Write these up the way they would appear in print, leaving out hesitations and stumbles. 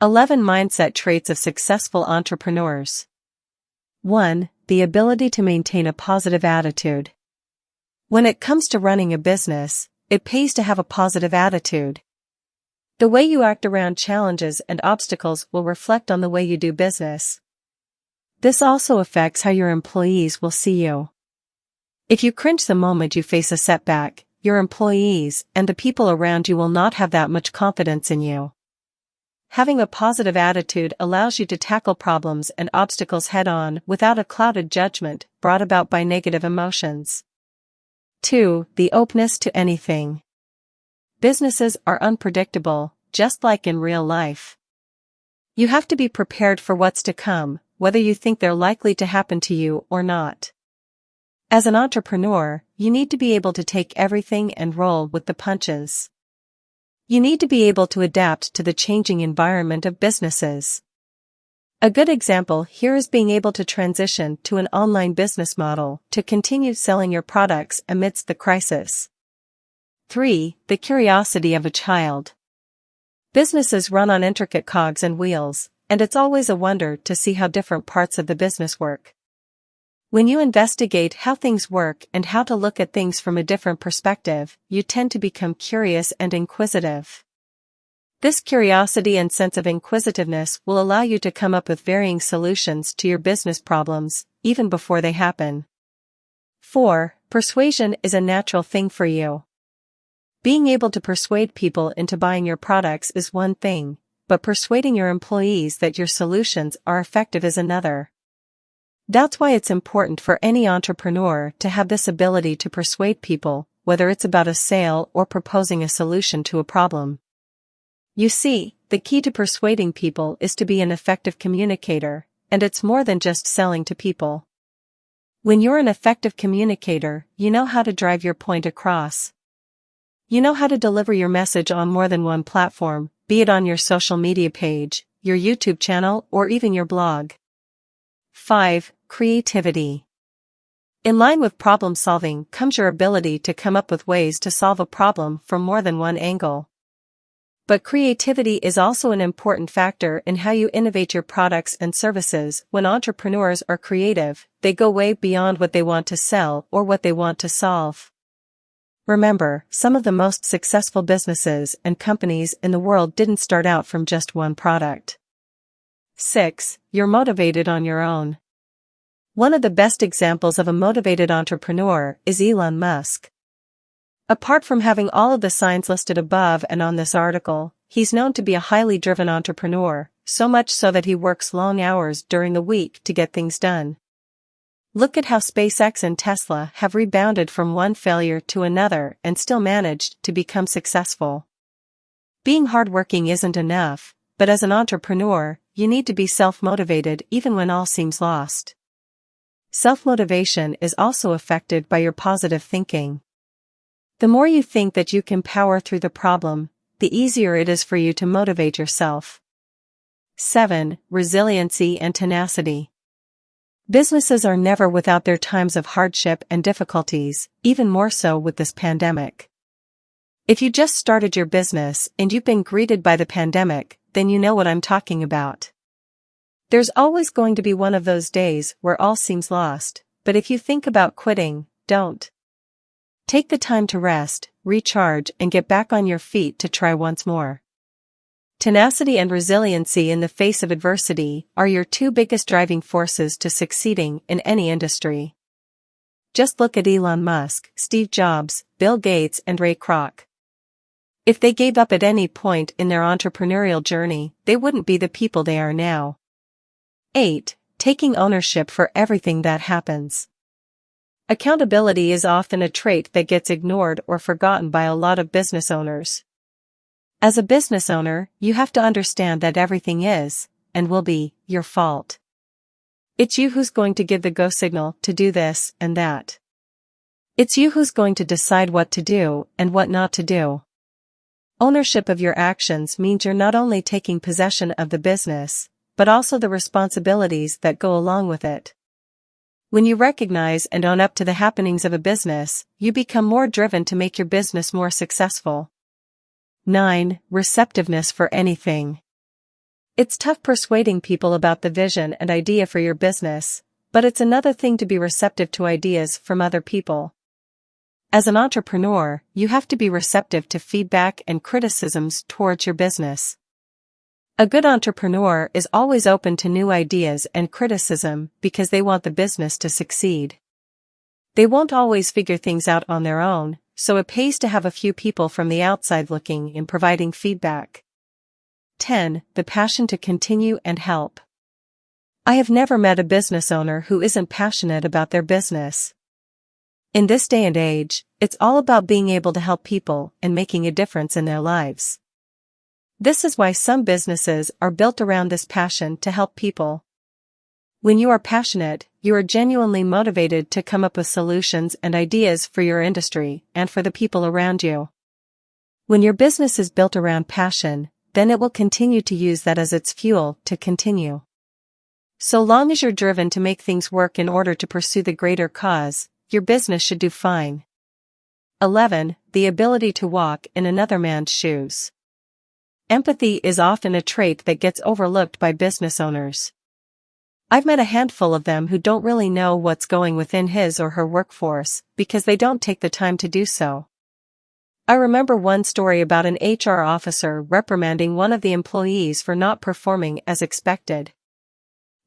11 Mindset traits of successful entrepreneurs. 1. The ability to maintain a positive attitude. When it comes to running a business, it pays to have a positive attitude. The way you act around challenges and obstacles will reflect on the way you do business. This also affects how your employees will see you. If you cringe the moment you face a setback, your employees and the people around you will not have that much confidence in you. Having a positive attitude allows you to tackle problems and obstacles head-on without a clouded judgment brought about by negative emotions. 2. The openness to anything. Businesses are unpredictable, just like in real life. You have to be prepared for what's to come, whether you think they're likely to happen to you or not. As an entrepreneur, you need to be able to take everything and roll with the punches. You need to be able to adapt to the changing environment of businesses. A good example here is being able to transition to an online business model to continue selling your products amidst the crisis. 3. The curiosity of a child. Businesses run on intricate cogs and wheels, and it's always a wonder to see how different parts of the business work. When you investigate how things work and how to look at things from a different perspective, you tend to become curious and inquisitive. This curiosity and sense of inquisitiveness will allow you to come up with varying solutions to your business problems, even before they happen. 4. Persuasion is a natural thing for you. Being able to persuade people into buying your products is one thing, but persuading your employees that your solutions are effective is another. That's why it's important for any entrepreneur to have this ability to persuade people, whether it's about a sale or proposing a solution to a problem. You see, the key to persuading people is to be an effective communicator, and it's more than just selling to people. When you're an effective communicator, you know how to drive your point across. You know how to deliver your message on more than one platform, be it on your social media page, your YouTube channel, or even your blog. 5. Creativity. In line with problem solving comes your ability to come up with ways to solve a problem from more than one angle. But creativity is also an important factor in how you innovate your products and services. When entrepreneurs are creative, they go way beyond what they want to sell or what they want to solve. Remember, some of the most successful businesses and companies in the world didn't start out from just one product. 6. You're motivated on your own. One of the best examples of a motivated entrepreneur is Elon Musk. Apart from having all of the signs listed above and on this article, he's known to be a highly driven entrepreneur, so much so that he works long hours during the week to get things done. Look at how SpaceX and Tesla have rebounded from one failure to another and still managed to become successful. Being hardworking isn't enough, but as an entrepreneur, you need to be self-motivated even when all seems lost. Self-motivation is also affected by your positive thinking. The more you think that you can power through the problem, the easier it is for you to motivate yourself. 7. Resiliency and tenacity. Businesses are never without their times of hardship and difficulties, even more so with this pandemic. If you just started your business and you've been greeted by the pandemic, then you know what I'm talking about. There's always going to be one of those days where all seems lost, but if you think about quitting, don't. Take the time to rest, recharge, and get back on your feet to try once more. Tenacity and resiliency in the face of adversity are your two biggest driving forces to succeeding in any industry. Just look at Elon Musk, Steve Jobs, Bill Gates, and Ray Kroc. If they gave up at any point in their entrepreneurial journey, they wouldn't be the people they are now. 8. Taking ownership for everything that happens. Accountability is often a trait that gets ignored or forgotten by a lot of business owners. As a business owner, you have to understand that everything is, and will be, your fault. It's you who's going to give the go signal to do this and that. It's you who's going to decide what to do and what not to do. Ownership of your actions means you're not only taking possession of the business, but also the responsibilities that go along with it. When you recognize and own up to the happenings of a business, you become more driven to make your business more successful. 9. Receptiveness for anything. It's tough persuading people about the vision and idea for your business, but it's another thing to be receptive to ideas from other people. As an entrepreneur, you have to be receptive to feedback and criticisms towards your business. A good entrepreneur is always open to new ideas and criticism because they want the business to succeed. They won't always figure things out on their own, so it pays to have a few people from the outside looking and providing feedback. 10. The passion to continue and help. I have never met a business owner who isn't passionate about their business. In this day and age, it's all about being able to help people and making a difference in their lives. This is why some businesses are built around this passion to help people. When you are passionate, you are genuinely motivated to come up with solutions and ideas for your industry and for the people around you. When your business is built around passion, then it will continue to use that as its fuel to continue. So long as you're driven to make things work in order to pursue the greater cause, your business should do fine. 11. The ability to walk in another man's shoes. Empathy is often a trait that gets overlooked by business owners. I've met a handful of them who don't really know what's going within his or her workforce because they don't take the time to do so. I remember one story about an HR officer reprimanding one of the employees for not performing as expected.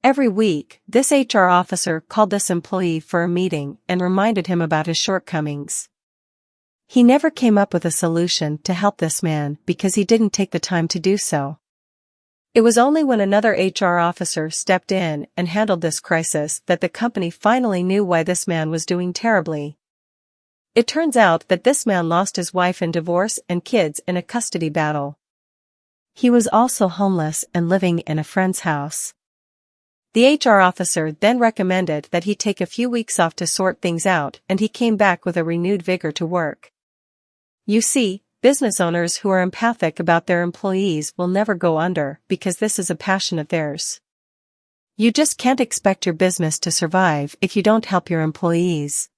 Every week, this HR officer called this employee for a meeting and reminded him about his shortcomings. He never came up with a solution to help this man because he didn't take the time to do so. It was only when another HR officer stepped in and handled this crisis that the company finally knew why this man was doing terribly. It turns out that this man lost his wife in divorce and kids in a custody battle. He was also homeless and living in a friend's house. The HR officer then recommended that he take a few weeks off to sort things out, and he came back with a renewed vigor to work. You see, business owners who are empathic about their employees will never go under because this is a passion of theirs. You just can't expect your business to survive if you don't help your employees.